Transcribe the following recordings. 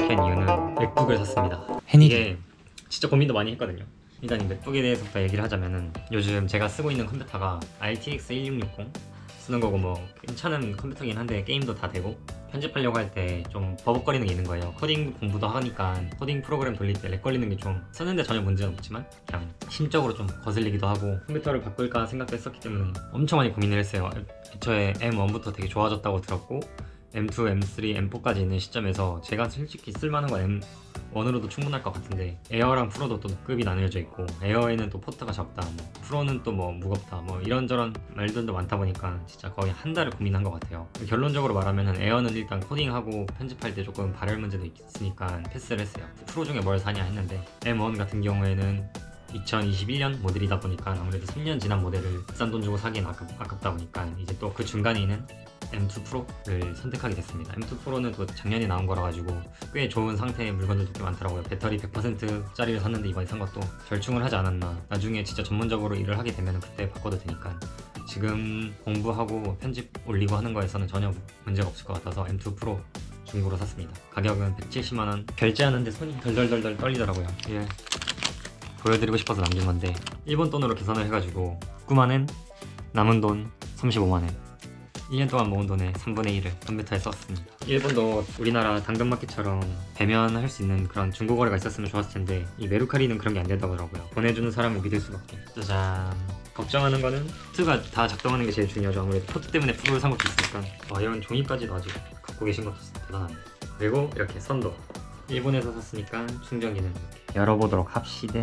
영상을 켠 이유는 맥북을 샀습니다. 이게 진짜 고민도 많이 했거든요. 일단 이 맥북에 대해서부터 얘기를 하자면은 요즘 제가 쓰고 있는 컴퓨터가 RTX 1660 쓰는 거고 뭐 괜찮은 컴퓨터긴 한데 게임도 다 되고 편집하려고 할 때 좀 버벅거리는 게 있는 거예요. 코딩 공부도 하니까 코딩 프로그램 돌릴 때 렉 걸리는 게 좀 쓰는데 전혀 문제는 없지만 그냥 심적으로 좀 거슬리기도 하고 컴퓨터를 바꿀까 생각도 했었기 때문에 엄청 많이 고민을 했어요. 애초에 M1부터 되게 좋아졌다고 들었고 M2, M3, M4까지 있는 시점에서 제가 솔직히 쓸만한 건 M1으로도 충분할 것 같은데 에어랑 프로도 또 급이 나뉘어져 있고 에어에는 또 포트가 적다, 뭐 프로는 또 뭐 무겁다, 뭐 이런저런 말들도 많다 보니까 진짜 거의 한 달을 고민한 것 같아요. 결론적으로 말하면 에어는 일단 코딩하고 편집할 때 조금 발열 문제도 있으니까 패스를 했어요. 프로 중에 뭘 사냐 했는데 M1 같은 경우에는 2021년 모델이다 보니까 아무래도 3년 지난 모델을 비싼 돈 주고 사기엔 아깝다 보니까 이제 또 그 중간에 있는 M2 프로를 선택하게 됐습니다. M2 프로는 또 작년에 나온 거라 가지고 꽤 좋은 상태의 물건들도 꽤 많더라고요. 배터리 100%짜리를 샀는데 이번에 산 것도 절충을 하지 않았나. 나중에 진짜 전문적으로 일을 하게 되면 그때 바꿔도 되니까 지금 공부하고 편집 올리고 하는 거에서는 전혀 문제가 없을 것 같아서 M2 프로 중고로 샀습니다. 가격은 170만원. 결제하는데 손이 덜덜덜 떨리더라고요. 예. 보여드리고 싶어서 남긴 건데 일본 돈으로 계산을 해가지고 9만엔 남은 돈 35만엔 1년 동안 모은 돈의 3분의 1을 컴퓨터에 썼습니다. 일본도 우리나라 당근마켓처럼 배면할 수 있는 그런 중고거래가 있었으면 좋았을 텐데 이 메루카리는 그런 게 안 된다고 하더라고요. 보내주는 사람을 믿을 수밖에. 짜잔. 걱정하는 거는 포트가 다 작동하는 게 제일 중요하죠. 아무래도 포트 때문에 프로를 산 것도 있으니까. 이런 종이까지도 아직 갖고 계신 것도 대단하네요. 그리고 이렇게 선도. 일본에서 샀으니까 충전기는 이렇게 열어보도록 합시다.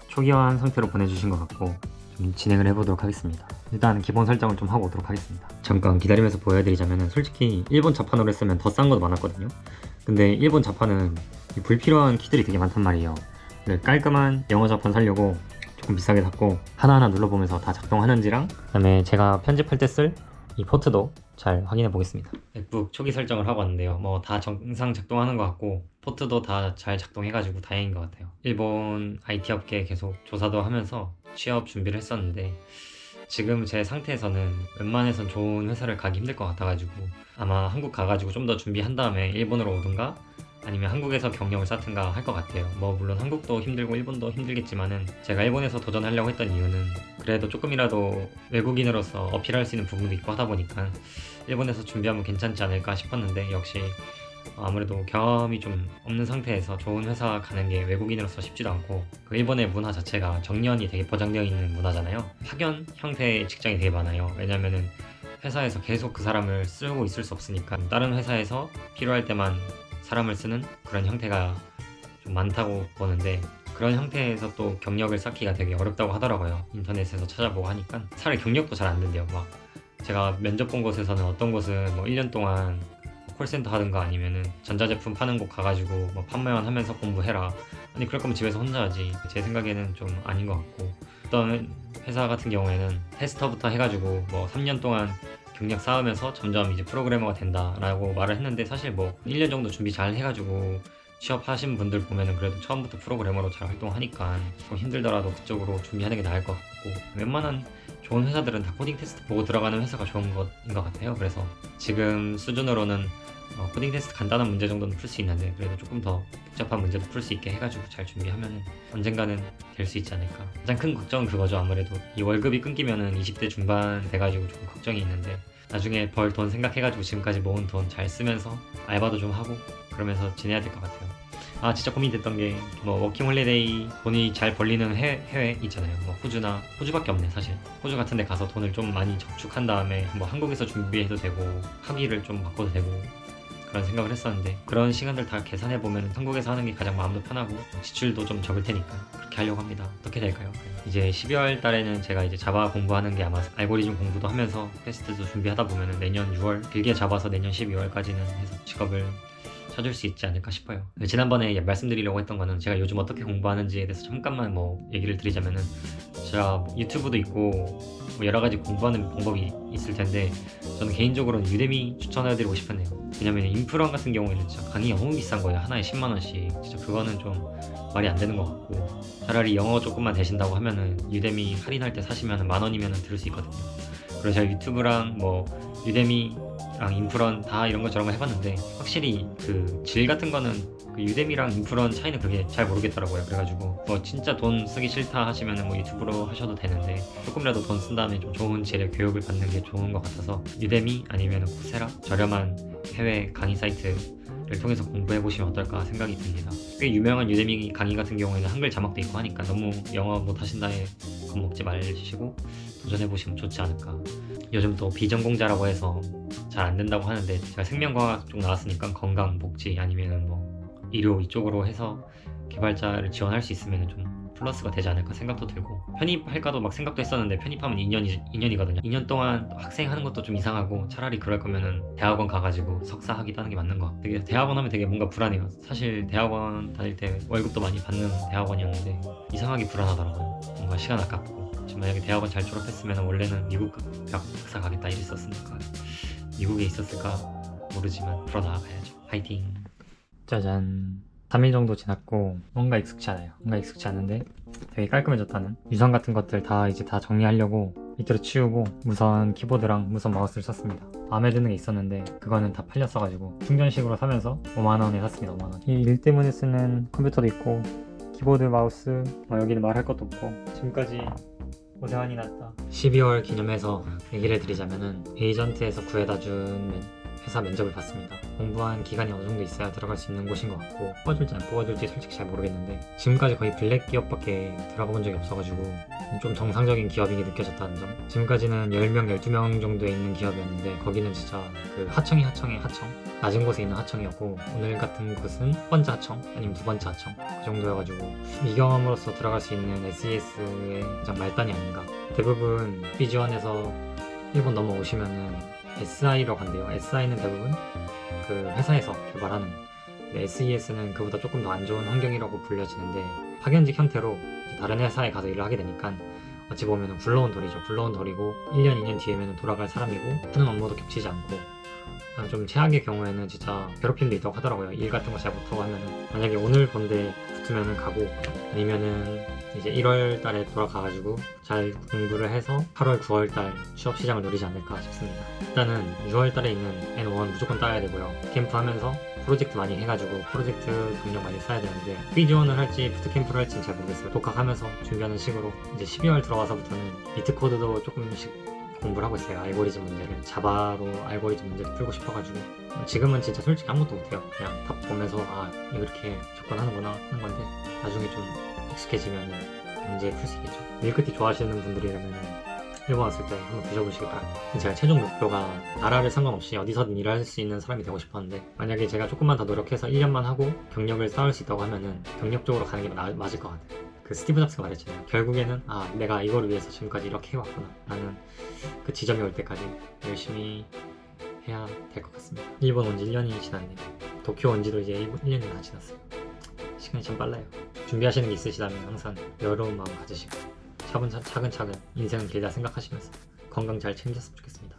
초기화한 상태로 보내주신 것 같고 좀 진행을 해보도록 하겠습니다. 일단 기본 설정을 좀 하고 오도록 하겠습니다. 잠깐 기다리면서 보여드리자면 솔직히 일본 자판으로 했으면 더 싼 것도 많았거든요. 근데 일본 자판은 불필요한 키들이 되게 많단 말이에요. 깔끔한 영어 자판 사려고 조금 비싸게 샀고 하나하나 눌러보면서 다 작동하는지랑 그다음에 제가 편집할 때 쓸 이 포트도 잘 확인해 보겠습니다. 맥북 초기 설정을 하고 왔는데요. 뭐 다 정상 작동하는 것 같고 포트도 다 잘 작동해가지고 다행인 것 같아요. 일본 IT 업계 계속 조사도 하면서 취업 준비를 했었는데 지금 제 상태에서는 웬만해선 좋은 회사를 가기 힘들 것 같아가지고 아마 한국 가가지고 좀 더 준비한 다음에 일본으로 오든가 아니면 한국에서 경력을 쌓든가 할 것 같아요. 뭐 물론 한국도 힘들고 일본도 힘들겠지만은 제가 일본에서 도전하려고 했던 이유는 그래도 조금이라도 외국인으로서 어필할 수 있는 부분도 있고 하다 보니까 일본에서 준비하면 괜찮지 않을까 싶었는데 역시 아무래도 경험이 좀 없는 상태에서 좋은 회사 가는 게 외국인으로서 쉽지도 않고 그 일본의 문화 자체가 정년이 되게 보장되어 있는 문화잖아요. 파견 형태의 직장이 되게 많아요. 왜냐면은 회사에서 계속 그 사람을 쓰고 있을 수 없으니까 다른 회사에서 필요할 때만 사람을 쓰는 그런 형태가 좀 많다고 보는데 그런 형태에서 또 경력을 쌓기가 되게 어렵다고 하더라고요. 인터넷에서 찾아보고 하니까 차라리 경력도 잘 안 된대요. 막 제가 면접 본 곳에서는 어떤 곳은 뭐 1년 동안 콜센터 하든가 아니면은 전자제품 파는 곳 가가지고 뭐 판매만 하면서 공부해라. 아니 그럴 거면 집에서 혼자 하지. 제 생각에는 좀 아닌 것 같고 어떤 회사 같은 경우에는 테스터부터 해가지고 뭐 3년 동안 경력 쌓으면서 점점 이제 프로그래머가 된다라고 말을 했는데 사실 뭐 1년 정도 준비 잘 해가지고 취업하신 분들 보면은 그래도 처음부터 프로그래머로 잘 활동하니까 좀 힘들더라도 그쪽으로 준비하는 게 나을 것 같고 웬만한 좋은 회사들은 다 코딩 테스트 보고 들어가는 회사가 좋은 것인 것 같아요. 그래서 지금 수준으로는 코딩 테스트 간단한 문제 정도는 풀 수 있는데 그래도 조금 더 복잡한 문제도 풀 수 있게 해가지고 잘 준비하면 언젠가는 될 수 있지 않을까. 가장 큰 걱정은 그거죠. 아무래도 이 월급이 끊기면은 20대 중반 돼가지고 조금 걱정이 있는데 나중에 벌 돈 생각해가지고 지금까지 모은 돈 잘 쓰면서 알바도 좀 하고 그러면서 지내야 될 것 같아요. 진짜 고민됐던 게 뭐 워킹홀리데이 돈이 잘 벌리는 해외 있잖아요. 뭐 호주밖에 없네 사실. 호주 같은 데 가서 돈을 좀 많이 저축한 다음에 뭐 한국에서 준비해도 되고 학위를 좀 바꿔도 되고 그런 생각을 했었는데 그런 시간들 다 계산해 보면 한국에서 하는 게 가장 마음도 편하고 지출도 좀 적을 테니까 그렇게 하려고 합니다. 어떻게 될까요? 이제 12월 달에는 제가 이제 자바 공부하는 게 아마 알고리즘 공부도 하면서 테스트도 준비하다 보면 내년 6월 길게 잡아서 내년 12월까지는 해서 직업을 찾을 수 있지 않을까 싶어요. 지난번에 말씀드리려고 했던 거는 제가 요즘 어떻게 공부하는지에 대해서 잠깐만 뭐 얘기를 드리자면은 제가 유튜브도 있고 뭐 여러 가지 공부하는 방법이 있을 텐데 저는 개인적으로는 유데미 추천해드리고 싶었네요. 왜냐면 인프런 같은 경우에는 진짜 강의 너무 비싼 거예요. 하나에 10만 원씩. 진짜 그거는 좀 말이 안 되는 것 같고 차라리 영어 조금만 되신다고 하면은 유데미 할인할 때 사시면 만 원이면 들을 수 있거든요. 그래서 제가 유튜브랑 뭐 유데미 유데미랑 인프런 다 이런 거 저런 거 해봤는데 확실히 그 질 같은 거는 그 유데미랑 인프런 차이는 그게 잘 모르겠더라고요. 그래가지고 뭐 진짜 돈 쓰기 싫다 하시면은 뭐 유튜브로 하셔도 되는데 조금이라도 돈 쓴 다음에 좀 좋은 질의 교육을 받는 게 좋은 것 같아서 유데미 아니면 코세라 저렴한 해외 강의 사이트를 통해서 공부해 보시면 어떨까 생각이 듭니다. 꽤 유명한 유데미 강의 같은 경우에는 한글 자막도 있고 하니까 너무 영어 못 하신다에 겁먹지 마시고 도전해 보시면 좋지 않을까. 요즘 또 비전공자라고 해서 잘 안 된다고 하는데 제가 생명과학 쪽 나왔으니까 건강, 복지 아니면은 뭐 의료 이쪽으로 해서 개발자를 지원할 수 있으면 좀 플러스가 되지 않을까 생각도 들고 편입할까도 막 생각도 했었는데 편입하면 2년이거든요. 2년 동안 학생 하는 것도 좀 이상하고 차라리 그럴 거면은 대학원 가가지고 석사 하기도 하는 게 맞는 것 같아요. 되게 대학원 하면 되게 뭔가 불안해요. 사실 대학원 다닐 때 월급도 많이 받는 대학원이었는데 이상하게 불안하더라고요. 뭔가 시간 아깝고 만약에 대학원 잘 졸업했으면 원래는 미국 대학 박사 가겠다 이랬었으니까 미국에 있었을까 모르지만 풀어나가야죠. 파이팅. 짜잔. 3일 정도 지났고 뭔가 익숙치 않아요. 뭔가 익숙치 않은데 되게 깔끔해졌다는. 유선 같은 것들 다 이제 다 정리하려고 밑으로 치우고 무선 키보드랑 무선 마우스를 샀습니다. 마음에 드는 게 있었는데 그거는 다 팔렸어가지고 충전식으로 사면서 5만원에 샀습니다. 5만원. 이 일 때문에 쓰는 컴퓨터도 있고 키보드 마우스 여기는 말할 것도 없고 지금까지 고생하니 났다. 12월 기념해서 얘기를 드리자면은 에이전트에서 구해다준 회사 면접을 봤습니다. 공부한 기간이 어느 정도 있어야 들어갈 수 있는 곳인 것 같고 뽑아줄지 안 뽑아줄지 솔직히 잘 모르겠는데 지금까지 거의 블랙 기업밖에 들어가 본 적이 없어가지고 좀 정상적인 기업인 게 느껴졌다는 점. 지금까지는 10명, 12명 정도에 있는 기업이었는데 거기는 진짜 그 하청의 하청 낮은 곳에 있는 하청이었고 오늘 같은 곳은 첫 번째 하청 아니면 두 번째 하청 그 정도여가지고 미경험으로서 들어갈 수 있는 SES의 가장 말단이 아닌가. 대부분 비지원에서 일본 넘어오시면은 SI로 간대요. SI는 대부분 그 회사에서 개발하는, SES는 그보다 조금 더 안 좋은 환경이라고 불려지는데 파견직 형태로 다른 회사에 가서 일을 하게 되니까 어찌 보면 굴러온 돌이죠. 굴러온 돌이고 1년, 2년 뒤에는 돌아갈 사람이고 하는 업무도 겹치지 않고 좀 최악의 경우에는 진짜 괴롭힘도 있다고 하더라고요. 일 같은 거 잘 못하고 하면은 만약에 오늘 본데 붙으면은 가고 아니면은 이제 1월 달에 돌아가가지고 잘 공부를 해서 8월, 9월 달 취업 시장을 노리지 않을까 싶습니다. 일단은 6월 달에 있는 N1 무조건 따야 되고요. 캠프 하면서 프로젝트 많이 해가지고 프로젝트 경력 많이 쌓아야 되는데 비지원을 할지 부트캠프를 할지는 잘 모르겠어요. 독학하면서 준비하는 식으로 이제 12월 들어와서부터는 비트 코드도 조금씩 공부를 하고 있어요. 알고리즘 문제를 자바로 알고리즘 문제를 풀고 싶어가지고 지금은 진짜 솔직히 아무것도 못해요. 그냥 답 보면서 이렇게 접근하는구나 하는 건데 나중에 좀 익숙해지면 문제 풀 수 있겠죠. 밀크티 좋아하시는 분들이라면 일본 왔을 때 한번 드셔보시기 바랍니다. 제가 최종 목표가 나라를 상관없이 어디서든 일할 수 있는 사람이 되고 싶었는데 만약에 제가 조금만 더 노력해서 1년만 하고 경력을 쌓을 수 있다고 하면은 경력 쪽으로 가는 게 맞을 것 같아요. 그 스티브 잡스가 말했잖아요. 결국에는 내가 이거를 위해서 지금까지 이렇게 해왔구나. 나는 그 지점이 올 때까지 열심히 해야 될 것 같습니다. 일본 온 지 1년이 지났네요. 도쿄 온 지도 이제 1년이 다 지났어요. 시간이 참 빨라요. 준비하시는 게 있으시다면 항상 여유로운 마음 가지시고 차근차근 인생은 길다 생각하시면서 건강 잘 챙겼으면 좋겠습니다.